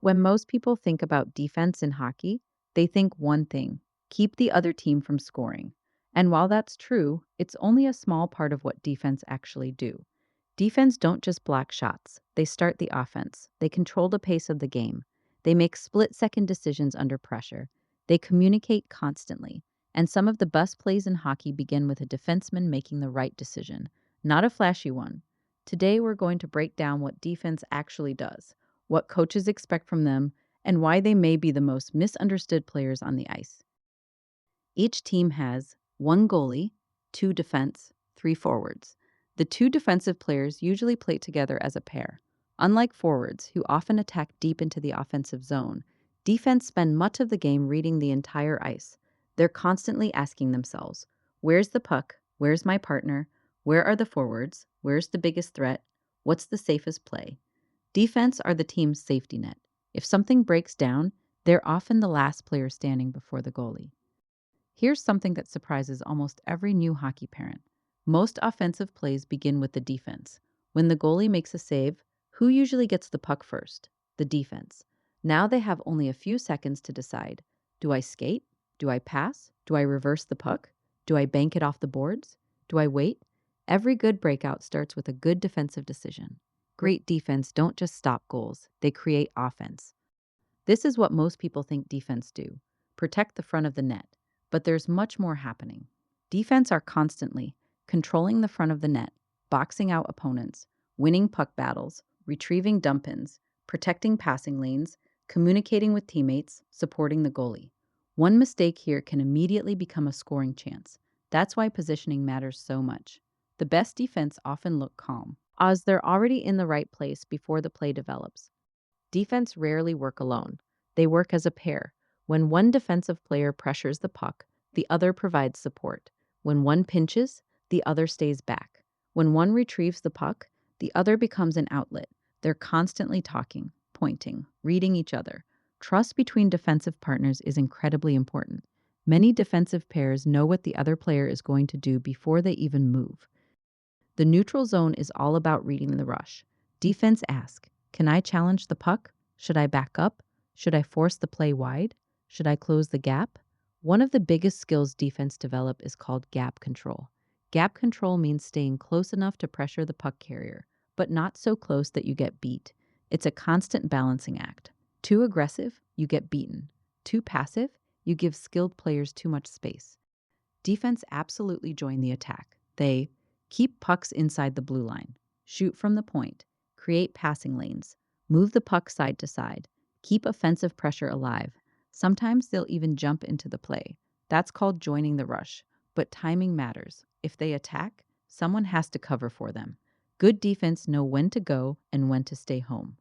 When most people think about defense in hockey, they think one thing: keep the other team from scoring. And while that's true, it's only a small part of what defense actually do. Defense don't just block shots, they start the offense. They control the pace of the game. They make split second decisions under pressure. They communicate constantly. And some of the best plays in hockey begin with a defenseman making the right decision, not a flashy one. Today, we're going to break down what defense actually does, what coaches expect from them, and why they may be the most misunderstood players on the ice. Each team has one goalie, two defense, three forwards. The two defensive players usually play together as a pair. Unlike forwards, who often attack deep into the offensive zone, defense spend much of the game reading the entire ice. They're constantly asking themselves, where's the puck? Where's my partner? Where are the forwards? Where's the biggest threat? What's the safest play? Defense are the team's safety net. If something breaks down, they're often the last player standing before the goalie. Here's something that surprises almost every new hockey parent. Most offensive plays begin with the defense. When the goalie makes a save, who usually gets the puck first? The defense. Now they have only a few seconds to decide. Do I skate? Do I pass? Do I reverse the puck? Do I bank it off the boards? Do I wait? Every good breakout starts with a good defensive decision. Great defense don't just stop goals, they create offense. This is what most people think defense do: protect the front of the net. But there's much more happening. Defense are constantly controlling the front of the net, boxing out opponents, winning puck battles, retrieving dump-ins, protecting passing lanes, communicating with teammates, supporting the goalie. One mistake here can immediately become a scoring chance. That's why positioning matters so much. The best defense often look calm, as they're already in the right place before the play develops. Defense rarely work alone. They work as a pair. When one defensive player pressures the puck, the other provides support. When one pinches, the other stays back. When one retrieves the puck, the other becomes an outlet. They're constantly talking, pointing, reading each other. Trust between defensive partners is incredibly important. Many defensive pairs know what the other player is going to do before they even move. The neutral zone is all about reading the rush. Defense asks, can I challenge the puck? Should I back up? Should I force the play wide? Should I close the gap? One of the biggest skills defense develop is called gap control. Gap control means staying close enough to pressure the puck carrier, but not so close that you get beat. It's a constant balancing act. Too aggressive, you get beaten. Too passive, you give skilled players too much space. Defense absolutely join the attack. They keep pucks inside the blue line, shoot from the point, create passing lanes, move the puck side to side, keep offensive pressure alive. Sometimes they'll even jump into the play. That's called joining the rush. But timing matters. If they attack, someone has to cover for them. Good defense know when to go and when to stay home.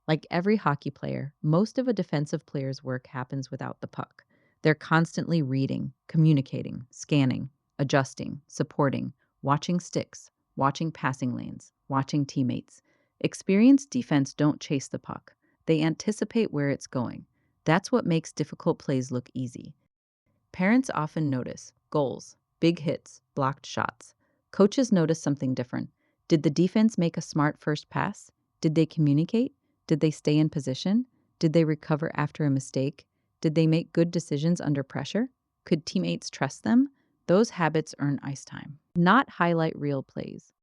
Like every hockey player, most of a defensive player's work happens without the puck. They're constantly reading, communicating, scanning, adjusting, supporting, watching sticks, watching passing lanes, watching teammates. Experienced defense don't chase the puck. They anticipate where it's going. That's what makes difficult plays look easy. Parents often notice goals, big hits, blocked shots. Coaches notice something different. Did the defense make a smart first pass? Did they communicate? Did they stay in position? Did they recover after a mistake? Did they make good decisions under pressure? Could teammates trust them? Those habits earn ice time, not highlight reel plays.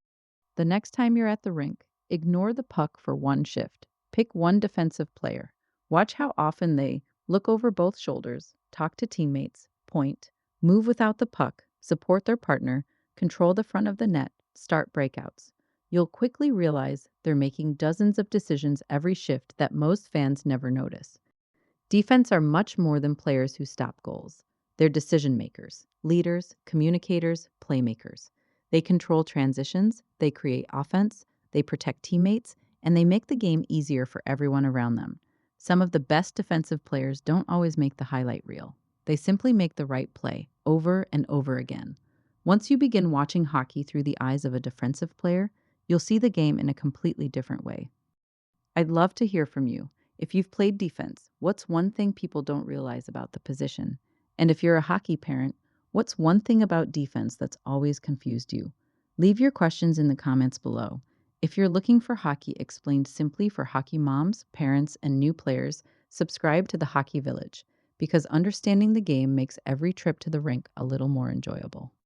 The next time you're at the rink, ignore the puck for one shift. Pick one defensive player. Watch how often they look over both shoulders, talk to teammates, point, move without the puck, support their partner, control the front of the net, start breakouts. You'll quickly realize they're making dozens of decisions every shift that most fans never notice. Defense are much more than players who stop goals. They're decision makers, leaders, communicators, playmakers. They control transitions, they create offense, they protect teammates, and they make the game easier for everyone around them. Some of the best defensive players don't always make the highlight reel. They simply make the right play over and over again. Once you begin watching hockey through the eyes of a defensive player, you'll see the game in a completely different way. I'd love to hear from you. If you've played defense, what's one thing people don't realize about the position? And if you're a hockey parent, what's one thing about defense that's always confused you? Leave your questions in the comments below. If you're looking for hockey explained simply for hockey moms, parents, and new players, subscribe to the Hockey Village because understanding the game makes every trip to the rink a little more enjoyable.